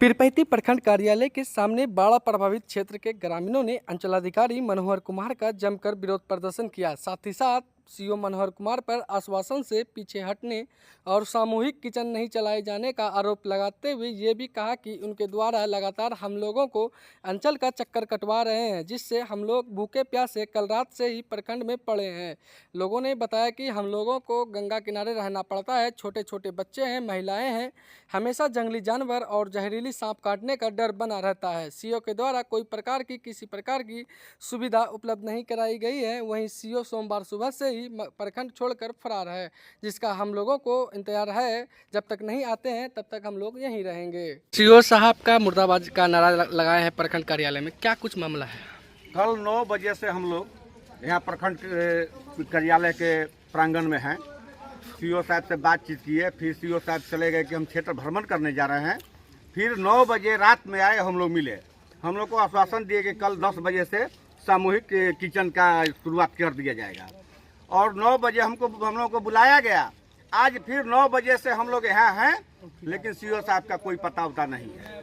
पीरपैंती प्रखंड कार्यालय के सामने बाढ़ प्रभावित क्षेत्र के ग्रामीणों ने अंचलाधिकारी मनोहर कुमार का जमकर विरोध प्रदर्शन किया। साथ ही साथ सीओ मनोहर कुमार पर आश्वासन से पीछे हटने और सामूहिक किचन नहीं चलाए जाने का आरोप लगाते हुए ये भी कहा कि उनके द्वारा लगातार हम लोगों को अंचल का चक्कर कटवा रहे हैं, जिससे हम लोग भूखे प्यासे कल रात से ही प्रखंड में पड़े हैं। लोगों ने बताया कि हम लोगों को गंगा किनारे रहना पड़ता है, छोटे छोटे बच्चे हैं, महिलाएं हैं, हमेशा जंगली जानवर और जहरीली सांप काटने का डर बना रहता है। सीओ के द्वारा कोई प्रकार की किसी प्रकार की सुविधा उपलब्ध नहीं कराई गई है। वहीं सीओ सोमवार सुबह से ही प्रखंड छोड़कर फरार है, जिसका हम लोगों को इंतजार है। जब तक नहीं आते हैं तब तक हम लोग यहीं रहेंगे। सीओ साहब का मुर्दाबाद का नारा लगाए हैं प्रखंड कार्यालय में, क्या कुछ मामला है? कल 9 बजे से हम लोग यहाँ प्रखंड कार्यालय के प्रांगण में हैं। सीओ साहब से बातचीत की है, फिर सीओ साहब चले गए कि हम क्षेत्र भ्रमण करने जा रहे हैं। फिर 9 बजे रात में आए, हम लोग मिले, हम लोग को आश्वासन दिए कि कल 10 बजे से सामूहिक किचन का शुरुआत कर दिया जाएगा। और 9 बजे हम लोग को बुलाया गया। आज फिर 9 बजे से हम लोग यहाँ हैं, लेकिन सीओ साहब का कोई पता उता नहीं है।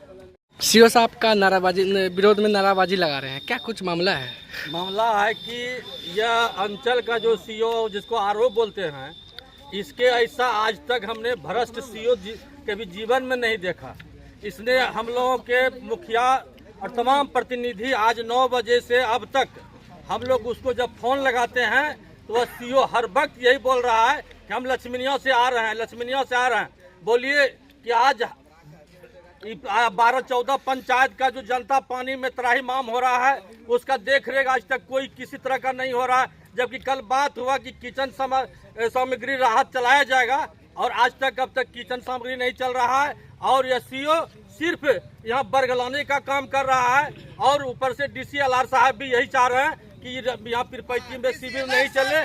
सीओ साहब का नाराबाजी विरोध में नाराबाजी लगा रहे हैं, क्या कुछ मामला है? मामला है कि यह अंचल का जो सीओ जिसको आरोप बोलते हैं, इसके ऐसा आज तक हमने भ्रष्ट सीओ के भी जीवन में नहीं देखा। इसने हम लोगों के मुखिया और तमाम प्रतिनिधि आज 9 बजे से अब तक हम लोग उसको जब फोन लगाते हैं तो वह सीओ हर वक्त यही बोल रहा है कि हम लक्ष्मीनियों से आ रहे हैं, लक्ष्मीनियों से आ रहे हैं। बोलिए कि आज 12-14 पंचायत का जो जनता पानी में त्राहिमाम हो रहा है, उसका देख रेख आज तक कोई किसी तरह का नहीं हो रहा है। जबकि कल बात हुआ कि किचन सामग्री राहत चलाया जाएगा और आज तक अब तक किचन सामग्री नहीं चल रहा है। और यह सीओ सिर्फ यहाँ बरगलाने का काम कर रहा है। और ऊपर से DCLR साहब भी यही चाह रहे हैं कि यहाँ पीरपैंती में शिविर नहीं चले।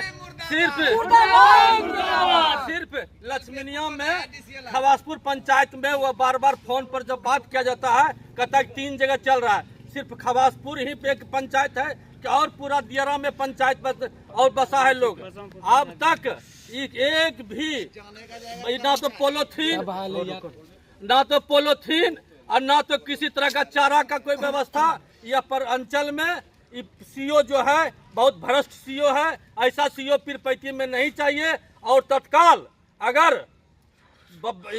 सिर्फ लक्ष्मीनिया में खवासपुर पंचायत में वो बार बार फोन पर जब बात किया जाता है, कहता है 3 जगह चल रहा है। सिर्फ खवासपुर ही पे एक पंचायत है कि और पूरा दियारा में पंचायत और बसा है लोग। अब तक एक भी ना तो पोलोथीन और ना तो किसी तरह का चारा का कोई व्यवस्था। यह पर अंचल में सीओ जो है बहुत भ्रष्ट सीओ है। ऐसा सीओ पीरपैंती में नहीं चाहिए। और तत्काल अगर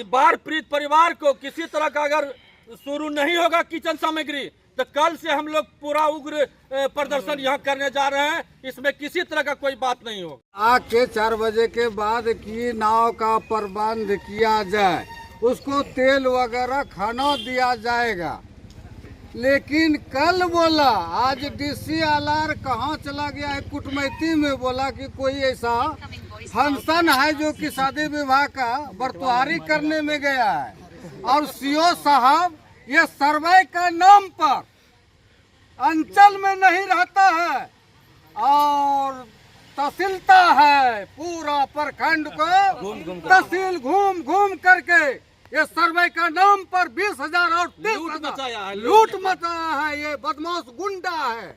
बाढ़ पीड़ित परिवार को किसी तरह का अगर शुरू नहीं होगा किचन सामग्री, तो कल से हम लोग पूरा उग्र प्रदर्शन यहाँ करने जा रहे हैं। इसमें किसी तरह का कोई बात नहीं हो। आग के 4 बजे के बाद की नाव का प्रबंध किया जाए, उसको तेल वगैरह खाना दिया जाएगा। लेकिन कल बोला, आज DCLR कहाँ चला गया है, कुटमैती में बोला कि कोई ऐसा फंक्शन है जो कि शादी विवाह का बरतुहारी करने में गया है। और सीओ साहब ये सर्वे का नाम पर अंचल में नहीं रहता है और तहसीलता है। पूरा प्रखंड को तहसील घूम घूम करके ये सर्वे का नाम पर 20,000 और 30,000 लूट मचाया है। ये बदमाश गुंडा है।